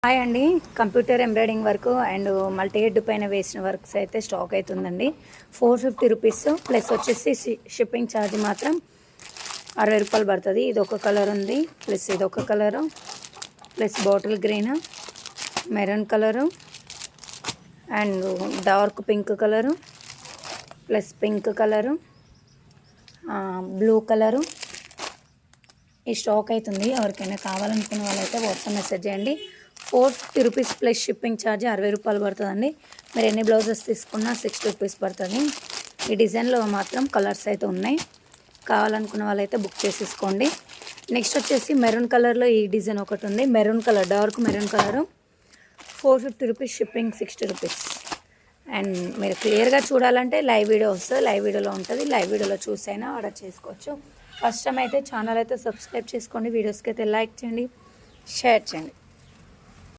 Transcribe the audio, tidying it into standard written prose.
Hi అండి. Computer embroidering work and multi head పైన వేసిన వర్క్స్ అయితే స్టాక్ అవుతుందండి. 450 రూపీస్ ప్లస్ వచ్చేసి షిప్పింగ్ ఛార్జ్ మాత్రం 60 రూపాయలు పడుతుంది. ఇది ఒక కలర్ ఉంది, ప్లస్ ఇది ఒక colour, plus bottle green, maroon colour and dark pink colour, plus pink colour, blue colour ఈ స్టాక్ అవుతుంది. ఎవరికైనా కావాలనుకున్న వాళ్ళైతే వాట్సాప్ మెసేజ్ చేయండి. 450 రూపీస్ ప్లస్ షిప్పింగ్ ఛార్జ్ 60 రూపాయలు పడుతుందండి. మీరు ఎన్ని బ్లౌజెస్ తీసుకున్నా 60 రూపీస్ పడుతుంది. ఈ డిజైన్లో మాత్రం కలర్స్ అయితే ఉన్నాయి. కావాలనుకున్న వాళ్ళైతే బుక్ చేసేసుకోండి. నెక్స్ట్ వచ్చేసి మెరూన్ కలర్లో ఈ డిజైన్ ఒకటి ఉంది. Maroon colour, dark maroon colour, 450 rupees shipping 60 rupees. And మీరు క్లియర్గా చూడాలంటే లైవ్ వీడియో వస్తుంది, లైవ్ వీడియోలో ఉంటుంది. లైవ్ వీడియోలో చూసైనా ఆర్డర్ చేసుకోవచ్చు. ఫస్ట్ టైం అయితే ఛానల్ అయితే సబ్స్క్రైబ్ చేసుకోండి. వీడియోస్కి అయితే లైక్ చేయండి, షేర్ చేయండి.